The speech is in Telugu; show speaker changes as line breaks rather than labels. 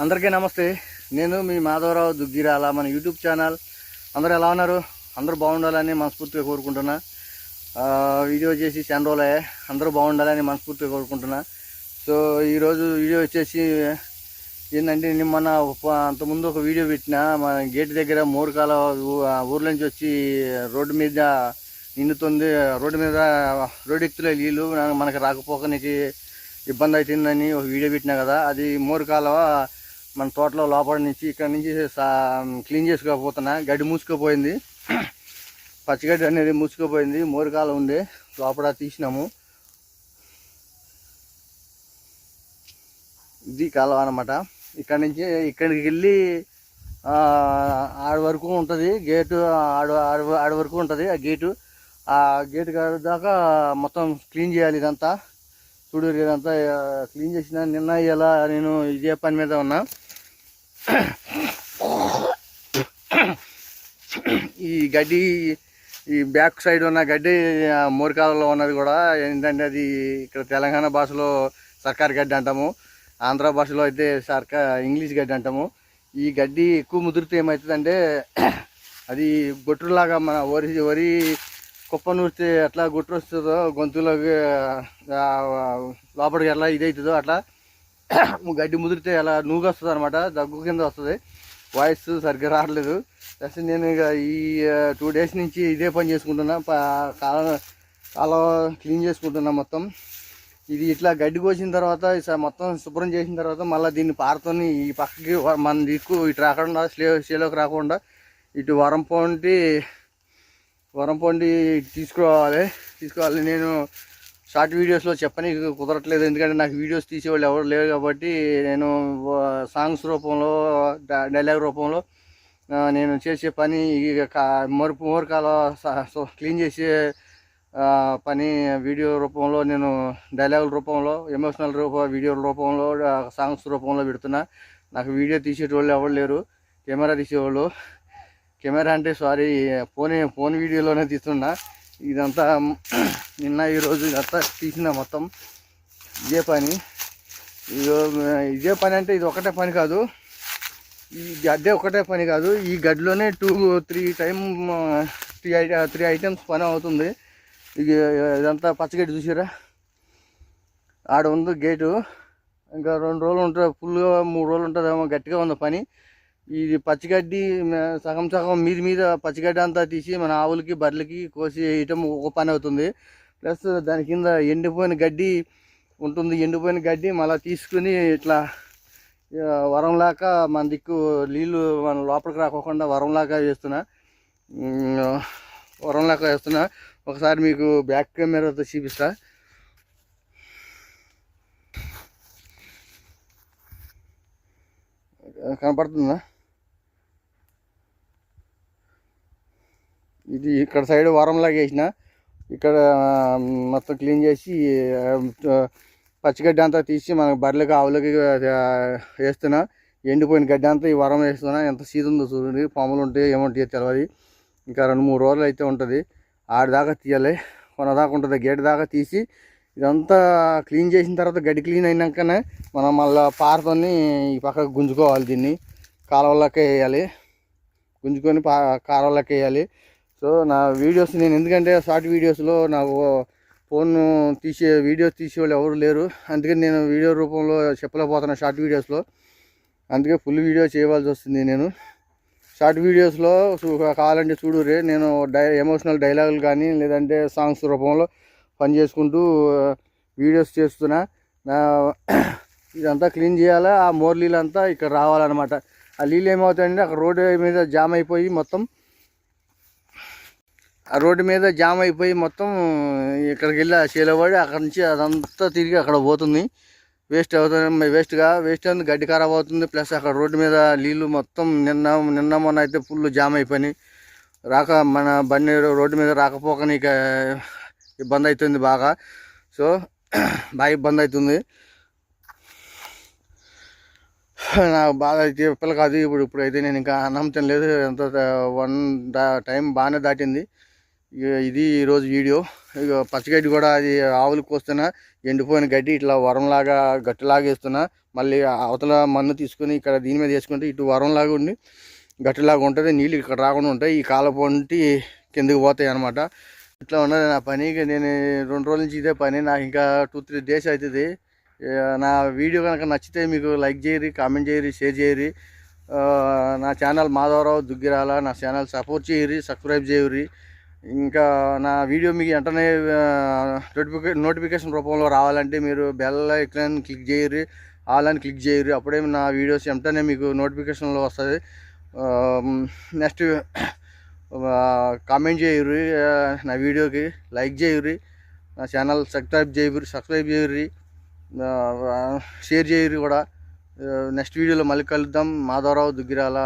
అందరికీ నమస్తే. నేను మీ మాధవరావు దుగ్గిరాల. మన యూట్యూబ్ ఛానల్. అందరూ ఎలా ఉన్నారు? అందరూ బాగుండాలని మనస్ఫూర్తిగా కోరుకుంటున్నా. వీడియో చేసి చాలా రోజులే. అందరూ బాగుండాలని మనస్ఫూర్తిగా కోరుకుంటున్నా. సో ఈరోజు వీడియో వచ్చేసి ఏంటంటే, నేను మొన్న అంతకుముందు ఒక వీడియో పెట్టిన. మన గేట్ దగ్గర మోరుకాల ఊర్ల నుంచి వచ్చి రోడ్డు మీద నిండుతుంది. రోడ్డు ఎక్కుతులే నీళ్ళు మనకి రాకపోకనికి ఇబ్బంది అవుతుందని ఒక వీడియో పెట్టినా కదా. అది మోరుకాలవ మన తోటలో లోపల నుంచి ఇక్కడ నుంచి క్లీన్ చేసుకోకపోతున్నా. గడ్డి మూసుకుపోయింది, పచ్చిగడ్డి అనేది మూసుకుపోయింది. మోరుకాల ఉంది లోపల తీసినాము. ఇది కాలువ అన్నమాట. ఇక్కడ నుంచి ఇక్కడికి వెళ్ళి ఆడ వరకు ఉంటుంది గేటు. ఆడ వరకు ఉంటుంది ఆ గేటు దాకా మొత్తం క్లీన్ చేయాలి. ఇదంతా చూడు, ఇదంతా క్లీన్ చేసిన. నిన్న ఇలా నేను ఇదే పని మీద ఉన్నా. ఈ గడ్డి, ఈ బ్యాక్ సైడ్ ఉన్న గడ్డి మోరికాలలో ఉన్నది కూడా ఏంటంటే, అది ఇక్కడ తెలంగాణ భాషలో సర్కార్ గడ్డి అంటాము, ఆంధ్ర భాషలో అయితే ఇంగ్లీష్ గడ్డి అంటాము. ఈ గడ్డి ఎక్కువ ముదిరితే ఏమవుతుందంటే, అది గొట్టులాగా మన వరి కుప్ప నూరితే ఎట్లా గొట్టు వస్తుందో గొంతులోకి లోపలికి ఎట్లా ఇదవుతుందో అట్లా గడ్డి ముదిరితే అలా నూగు వస్తుంది అనమాట. దగ్గు కింద వస్తుంది. వాయిస్ సరిగ్గా రావట్లేదు. ప్లస్ నేను ఇక ఈ 2 days నుంచి ఇదే పని చేసుకుంటున్నా. కాలువ క్లీన్ చేసుకుంటున్నా మొత్తం. ఇది ఇట్లా గడ్డి కోసిన తర్వాత మొత్తం శుభ్రం చేసిన తర్వాత మళ్ళీ దీన్ని పారతోని ఈ పక్కకి మన దిక్కు ఇటు రాకుండా చేలోకి రాకుండా ఇటు వరంపొండి తీసుకోవాలి. నేను షార్ట్ వీడియోస్లో చెప్పని కుదరట్లేదు, ఎందుకంటే నాకు వీడియోస్ తీసేవాళ్ళు ఎవరు లేరు కాబట్టి నేను సాంగ్స్ రూపంలో, డైలాగ్ రూపంలో నేను చేసే పని మోరుకాల క్లీన్ చేసే పని వీడియో రూపంలో, నేను డైలాగుల రూపంలో, ఎమోషనల్ వీడియో రూపంలో, సాంగ్స్ రూపంలో పెడుతున్నా. నాకు వీడియో తీసేటోళ్ళు ఎవరు లేరు, కెమెరా తీసేవాళ్ళు. కెమెరా అంటే సారీ, ఫోన్ వీడియోలోనే తీస్తున్నా. ఇదంతా నిన్న ఈరోజు ఇదంతా తీసిన మొత్తం ఇదే పని. అంటే ఇది ఒకటే పని కాదు, ఈ గడ్డే ఒకటే పని కాదు. ఈ గడ్డిలోనే 3 ఐటమ్స్ పని అవుతుంది. ఇదంతా పచ్చగడ్డి చూసారా, ఆడ ఉంది గేటు. ఇంకా 2 రోజులు ఉంటుంది, ఫుల్గా 3 రోజులు ఉంటుందేమో. గట్టిగా ఉంది పని. ఇది పచ్చిగడ్డి సగం మీద పచ్చిగడ్డి అంతా తీసి మన ఆవులకి బర్రెలకి కోసి వేయటం ఒక పని అవుతుంది. ప్లస్ దాని కింద ఎండిపోయిన గడ్డి ఉంటుంది. ఎండిపోయిన గడ్డి మళ్ళీ తీసుకుని ఇట్లా వరంలాగా మన దిక్కు నీళ్ళు మన లోపలికి రాకోకుండా వరంలాగా వేస్తున్నా. ఒకసారి మీకు బ్యాక్ కెమెరాతో చూపిస్తా. కనపడుతుందా? ఇది ఇక్కడ సైడ్ వరంలాగా వేసిన. ఇక్కడ మొత్తం క్లీన్ చేసి పచ్చిగడ్డి అంతా తీసి మనకు బర్రెలకి ఆవులకి వేస్తున్నా. ఎండిపోయిన గడ్డి అంతా ఈ వరం వేస్తున్నా. ఎంత సీదు ఉందో చూడండి. పాములు ఉంటాయి ఏముంటాయో తెలియదు. ఇంకా 2-3 రోజులు అయితే ఉంటుంది. ఆడిదాకా తీయాలి, కొనదాకా ఉంటుంది. గేట్ దాకా తీసి ఇదంతా క్లీన్ చేసిన తర్వాత, గడ్డి క్లీన్ అయినాకనే మనం మళ్ళీ పారతోని ఈ పక్కకు గుంజుకోవాలి. దీన్ని కాలువలోకి వేయాలి, గుంజుకొని కాలువలోకి వేయాలి. సో నా వీడియోస్ నేను ఎందుకంటే షార్ట్ వీడియోస్లో నాకు వీడియోస్ తీసేవాళ్ళు ఎవరు లేరు, అందుకని నేను వీడియో రూపంలో చెప్పలేకపోతున్నా షార్ట్ వీడియోస్లో. అందుకే ఫుల్ వీడియో చేయవలసి వస్తుంది. నేను షార్ట్ వీడియోస్లో కావాలంటే చూడురే, నేను ఎమోషనల్ డైలాగులు కానీ లేదంటే సాంగ్స్ రూపంలో పని చేసుకుంటూ వీడియోస్ చేస్తున్నా. ఇదంతా క్లీన్ చేయాలి. ఆ మోర్ నీళ్ళు అంతా ఇక్కడ రావాలన్నమాట. ఆ నీళ్ళు ఏమవుతాయంటే అక్కడ రోడ్డు మీద జామ్ అయిపోయి మొత్తం ఇక్కడికి వెళ్ళి చేలబడి అక్కడ నుంచి అదంతా తిరిగి అక్కడ పోతుంది. వేస్ట్ అవుతుంది. వేస్ట్ అవుతుంది, గడ్డి ఖరాబ్ అవుతుంది. ప్లస్ అక్కడ రోడ్డు మీద నీళ్ళు మొత్తం నిన్న మొన్న అయితే ఫుల్ జామ్ అయిపోయి మన బండి రోడ్డు మీద రాకపోకని ఇక ఇబ్బంది అవుతుంది బాగా. సో బాగా ఇబ్బంది అవుతుంది నాకు బాగా. చెప్పలు కాదు ఇప్పుడైతే నేను ఇంకా అన్నం తినలేదు. ఎంత 1 టైం బాగానే దాటింది. ఇది ఈరోజు వీడియో. ఇక పచ్చిగడ్డి కూడా అది ఆవులకు వస్తున్నా. ఎండిపోయిన గడ్డి ఇట్లా వరంలాగా గట్టిలాగా వేస్తున్నా. మళ్ళీ అవతల మన్ను తీసుకొని ఇక్కడ దీని మీద వేసుకుంటే ఇటు వరంలాగా ఉండి గట్టిలాగా ఉంటుంది, నీళ్ళు ఇక్కడ రాకుండా ఉంటాయి, ఈ కాలపొంటి కిందకి పోతాయి అనమాట. ఇట్లా ఉన్నది నా పని. నేను 2 రోజుల నుంచి ఇదే పని, నాకు ఇంకా 2-3 డేస్ అవుతుంది. నా వీడియో కనుక నచ్చితే మీకు లైక్ చేయరి, కామెంట్ చేయరి, షేర్ చేయరి. నా ఛానల్ మాధవరావు దుగ్గిరాల, నా ఛానల్ సపోర్ట్ చేయరి, సబ్స్క్రైబ్ చేయరి. ఇంకా నా వీడియో మీకు వెంటనే నోటిఫికేషన్ రూపంలో రావాలంటే మీరు బెల్ ఐకాన్ క్లిక్ చేయరి, ఆల్ అని క్లిక్ చేయరు. అప్పుడే నా వీడియోస్ వెంటనే మీకు నోటిఫికేషన్లో వస్తుంది. నెక్స్ట్ కామెంట్ చేయరు, నా వీడియోకి లైక్ చేయరు, నా ఛానల్ సబ్స్క్రైబ్ చేయరు, షేర్ చేయరు కూడా. నెక్స్ట్ వీడియోలో మళ్ళీ కలుద్దాం. మాధవరావు దుగ్గిరాల.